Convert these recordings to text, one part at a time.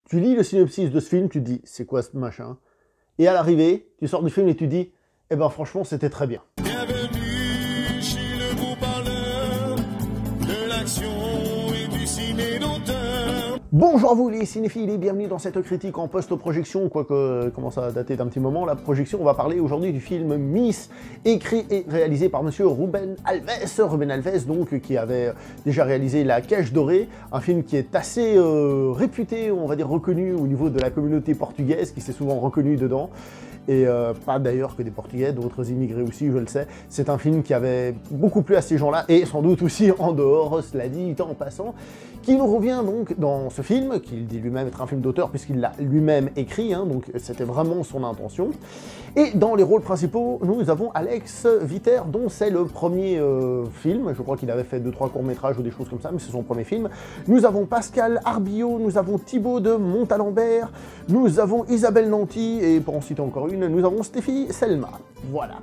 Tu lis le synopsis de ce film, tu te dis, c'est quoi ce machin? Et à l'arrivée, tu sors du film et tu te dis, eh ben franchement, c'était très bien. Bienvenue chez le beau parleur de l'action et du ciné d'auteur. Bonjour à vous les cinéphiles et bienvenue dans cette critique en post-projection, quoique commence à dater d'un petit moment la projection. On va parler aujourd'hui du film Miss, écrit et réalisé par monsieur Ruben Alves, donc qui avait déjà réalisé La Cage Dorée, un film qui est assez réputé, on va dire reconnu au niveau de la communauté portugaise, qui s'est souvent reconnu dedans. Et pas d'ailleurs que des Portugais, d'autres immigrés aussi, je le sais. C'est un film qui avait beaucoup plu à ces gens-là, et sans doute aussi en dehors, cela dit, en passant, qui nous revient donc dans ce film, qu'il dit lui-même être un film d'auteur, puisqu'il l'a lui-même écrit, hein, donc c'était vraiment son intention. Et dans les rôles principaux, nous avons Alex Winter, dont c'est le premier film, je crois qu'il avait fait 2-3 courts-métrages ou des choses comme ça, mais c'est son premier film. Nous avons Pascal Arbillot, nous avons Thibaut de Montalembert, nous avons Isabelle Nanty, et pour en citer encore une, nous avons Stéphie Selma. Voilà.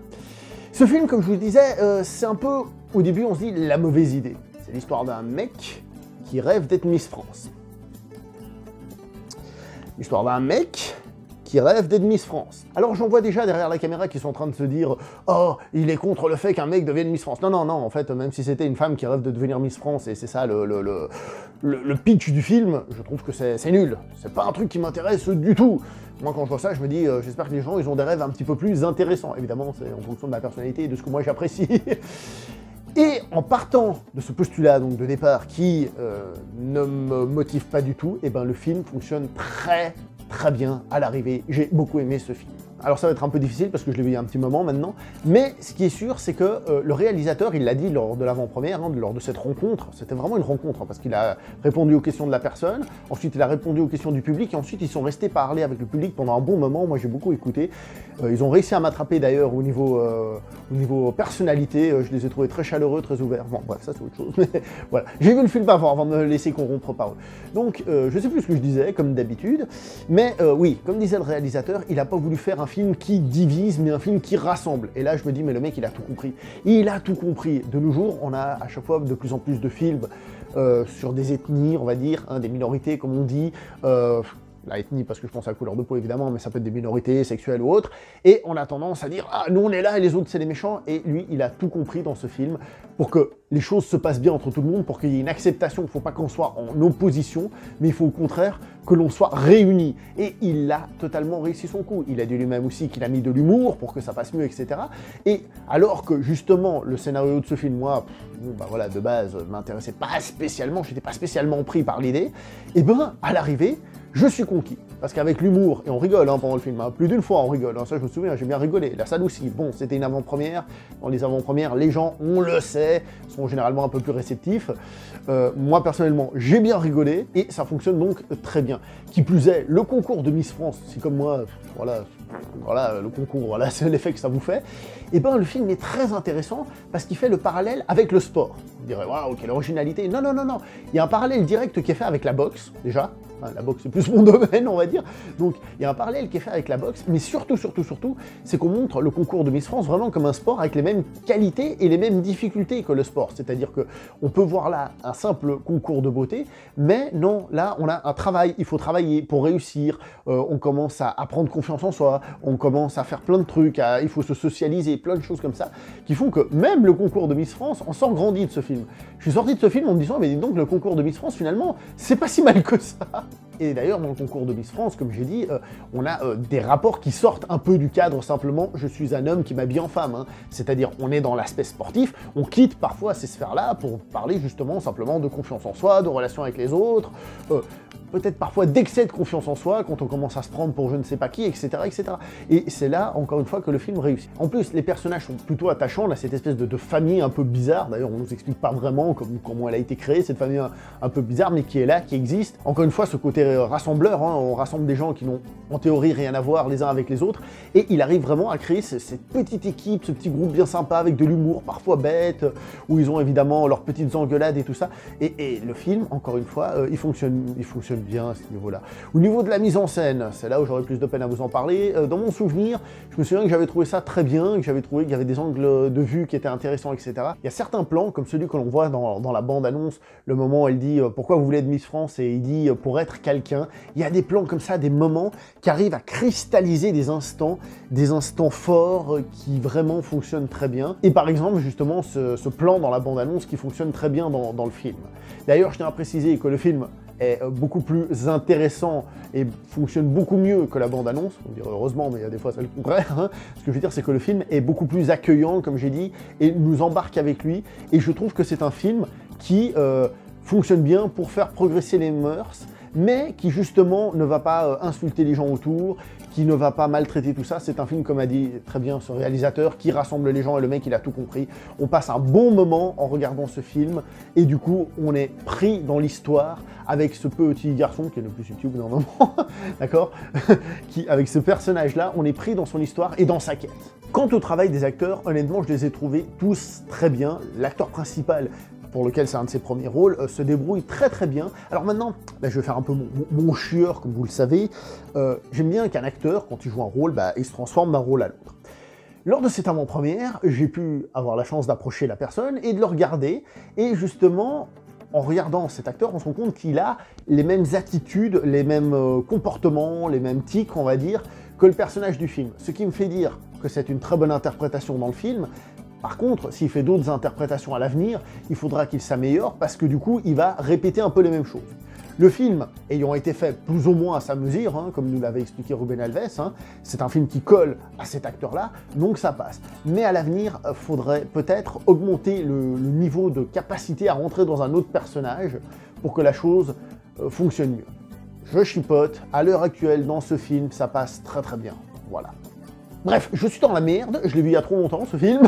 Ce film, comme je vous le disais, c'est un peu, au début, on se dit la mauvaise idée. C'est l'histoire d'un mec qui rêve d'être Miss France. L'histoire d'un mec qui rêve d'être Miss France. Alors j'en vois déjà derrière la caméra qui sont en train de se dire « Oh, il est contre le fait qu'un mec devienne Miss France ». Non, non, non, en fait, même si c'était une femme qui rêve de devenir Miss France, et c'est ça le pitch du film, je trouve que c'est nul. C'est pas un truc qui m'intéresse du tout. Moi, quand je vois ça, je me dis, j'espère que les gens, ils ont des rêves un petit peu plus intéressants. Évidemment, c'est en fonction de ma personnalité et de ce que moi j'apprécie. Et en partant de ce postulat donc de départ qui ne me motive pas du tout, et ben le film fonctionne très bien à l'arrivée. J'ai beaucoup aimé ce film. Alors ça va être un peu difficile parce que je l'ai vu il y a un petit moment maintenant, mais ce qui est sûr, c'est que le réalisateur, il l'a dit lors de l'avant-première, hein, lors de cette rencontre, c'était vraiment une rencontre, hein, parce qu'il a répondu aux questions de la personne, ensuite il a répondu aux questions du public, et ensuite ils sont restés parler avec le public pendant un bon moment. Moi j'ai beaucoup écouté, ils ont réussi à m'attraper d'ailleurs au niveau personnalité, je les ai trouvés très chaleureux, très ouverts, bon bref, ça c'est autre chose, mais voilà. J'ai vu le film avant de me laisser corrompre par eux. Donc je sais plus ce que je disais, comme d'habitude, mais oui, comme disait le réalisateur, il n'a pas voulu faire un film qui divise, mais un film qui rassemble. Et là, je me dis, mais le mec, il a tout compris. Il a tout compris. De nos jours, on a à chaque fois de plus en plus de films sur des ethnies, on va dire, hein, des minorités, comme on dit. La ethnie, parce que je pense à la couleur de peau, évidemment, mais ça peut être des minorités sexuelles ou autres. Et on a tendance à dire, ah, nous, on est là, et les autres, c'est les méchants. Et lui, il a tout compris dans ce film pour que les choses se passent bien entre tout le monde, pour qu'il y ait une acceptation. Il ne faut pas qu'on soit en opposition, mais il faut au contraire que l'on soit réunis. Et il a totalement réussi son coup. Il a dit lui-même aussi qu'il a mis de l'humour pour que ça passe mieux, etc. Et alors que, justement, le scénario de ce film, moi, bah voilà, de base, m'intéressait pas spécialement, je n'étais pas spécialement pris par l'idée, et ben, à l'arrivée, je suis conquis. Parce qu'avec l'humour, et on rigole hein, pendant le film, hein, plus d'une fois on rigole, hein, ça je me souviens, j'ai bien rigolé. La salle aussi, bon, c'était une avant-première. Dans les avant-premières, les gens, on le sait, sont généralement un peu plus réceptifs. Moi personnellement, j'ai bien rigolé, et ça fonctionne donc très bien. Qui plus est, le concours de Miss France, si comme moi, voilà le concours, voilà, c'est l'effet que ça vous fait, et ben le film est très intéressant parce qu'il fait le parallèle avec le sport. On dirait, waouh, quelle originalité. Non, non, non, non. Il y a un parallèle direct qui est fait avec la boxe, déjà. Enfin, la boxe, c'est plus mon domaine, on va dire. Donc, il y a un parallèle qui est fait avec la boxe, mais surtout, c'est qu'on montre le concours de Miss France vraiment comme un sport avec les mêmes qualités et les mêmes difficultés que le sport. C'est-à-dire que on peut voir là un simple concours de beauté, mais non, là, on a un travail. Il faut travailler pour réussir. On commence à prendre confiance en soi. On commence à faire plein de trucs. Il faut se socialiser, plein de choses comme ça, qui font que même le concours de Miss France, on sort grandi de ce film. Je suis sorti de ce film en me disant, mais dis donc, le concours de Miss France, finalement, c'est pas si mal que ça. Et d'ailleurs, dans le concours de Miss France, comme j'ai dit, on a des rapports qui sortent un peu du cadre simplement « je suis un homme qui m'habille en femme hein. ». C'est-à-dire, on est dans l'aspect sportif, on quitte parfois ces sphères-là pour parler justement simplement de confiance en soi, de relations avec les autres, peut-être parfois d'excès de confiance en soi quand on commence à se prendre pour je ne sais pas qui, etc. etc. Et c'est là, encore une fois, que le film réussit. En plus, les personnages sont plutôt attachants, là, cette espèce de famille un peu bizarre, d'ailleurs, on nous explique pas vraiment comment elle a été créée, cette famille un peu bizarre, mais qui est là, qui existe. Encore une fois, ce côté rassembleur, hein, on rassemble des gens qui n'ont en théorie rien à voir les uns avec les autres, et il arrive vraiment à créer cette petite équipe, ce petit groupe bien sympa, avec de l'humour, parfois bête, où ils ont évidemment leurs petites engueulades et tout ça, et le film, encore une fois, il fonctionne bien à ce niveau-là. Au niveau de la mise en scène, c'est là où j'aurais plus de peine à vous en parler. Dans mon souvenir, je me souviens que j'avais trouvé ça très bien, que j'avais trouvé qu'il y avait des angles de vue qui étaient intéressants, etc. Il y a certains plans, comme celui que l'on voit dans la bande-annonce, le moment où elle dit « Pourquoi vous voulez être Miss France ?» et il dit « Pour être quelqu'un ». Il y a des plans comme ça, des moments qui arrivent à cristalliser des instants forts qui vraiment fonctionnent très bien. Et par exemple, justement, ce plan dans la bande-annonce qui fonctionne très bien dans le film. D'ailleurs, je tiens à préciser que le film est beaucoup plus intéressant et fonctionne beaucoup mieux que la bande-annonce. On dirait heureusement, mais il y a des fois c'est le contraire. Hein. Ce que je veux dire, c'est que le film est beaucoup plus accueillant, comme j'ai dit, et nous embarque avec lui. Et je trouve que c'est un film qui fonctionne bien pour faire progresser les mœurs, mais qui justement ne va pas insulter les gens autour, qui ne va pas maltraiter tout ça. C'est un film, comme a dit très bien ce réalisateur, qui rassemble les gens, et le mec il a tout compris. On passe un bon moment en regardant ce film, et du coup on est pris dans l'histoire avec ce petit garçon, qui est le plus YouTube d'un moment, d'accord, avec ce personnage-là, on est pris dans son histoire et dans sa quête. Quant au travail des acteurs, honnêtement je les ai trouvés tous très bien. L'acteur principal, pour lequel c'est un de ses premiers rôles, se débrouille très très bien. Alors maintenant, je vais faire un peu mon chieur, comme vous le savez. J'aime bien qu'un acteur, quand il joue un rôle, il se transforme d'un rôle à l'autre. Lors de cette avant-première, j'ai pu avoir la chance d'approcher la personne et de le regarder, et justement, en regardant cet acteur, on se rend compte qu'il a les mêmes attitudes, les mêmes comportements, les mêmes tics, on va dire, que le personnage du film. Ce qui me fait dire que c'est une très bonne interprétation dans le film. Par contre, s'il fait d'autres interprétations à l'avenir, il faudra qu'il s'améliore parce que du coup, il va répéter un peu les mêmes choses. Le film ayant été fait plus ou moins à sa mesure, hein, comme nous l'avait expliqué Ruben Alves, hein, c'est un film qui colle à cet acteur-là, donc ça passe. Mais à l'avenir, il faudrait peut-être augmenter le niveau de capacité à rentrer dans un autre personnage pour que la chose fonctionne mieux. Je chipote, à l'heure actuelle, dans ce film, ça passe très très bien. Voilà. Bref, je suis dans la merde, je l'ai vu il y a trop longtemps ce film,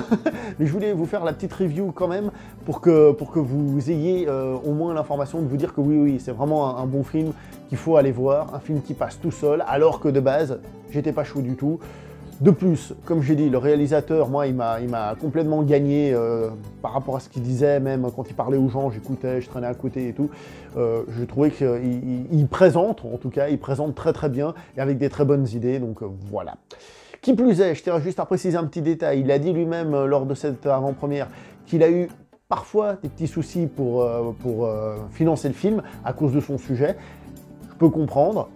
mais je voulais vous faire la petite review quand même pour que vous ayez au moins l'information de vous dire que oui, c'est vraiment un bon film qu'il faut aller voir, un film qui passe tout seul, alors que de base, j'étais pas chaud du tout. De plus, comme j'ai dit, le réalisateur, moi, il m'a complètement gagné par rapport à ce qu'il disait, même quand il parlait aux gens, j'écoutais, je traînais à côté et tout. Je trouvais qu'il présente, en tout cas, il présente très très bien et avec des très bonnes idées, donc voilà. Qui plus est, je tiens juste à préciser un petit détail, il a dit lui-même lors de cette avant-première qu'il a eu parfois des petits soucis pour financer le film à cause de son sujet. Je peux comprendre,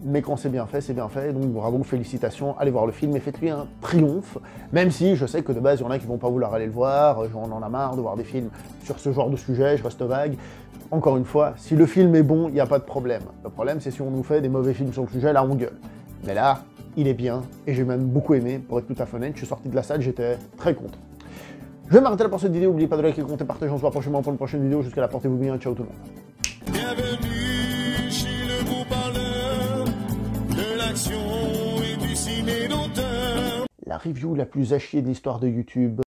mais quand c'est bien fait, donc bravo, félicitations, allez voir le film et faites-lui un triomphe, même si je sais que de base, il y en a qui vont pas vouloir aller le voir, j'en en ai marre de voir des films sur ce genre de sujet, je reste vague. Encore une fois, si le film est bon, il n'y a pas de problème. Le problème, c'est si on nous fait des mauvais films sur le sujet, là on gueule. Mais là, il est bien, et j'ai même beaucoup aimé, pour être tout à fait honnête, je suis sorti de la salle, j'étais très content. Je vais m'arrêter là pour cette vidéo, n'oubliez pas de liker, commenter, partager, on se voit prochainement pour une prochaine vidéo, jusqu'à là, portez-vous bien, ciao tout le monde. Bienvenue chez le beau parleur de l'action et du ciné d'auteur. La review la plus à chier de l'histoire de YouTube.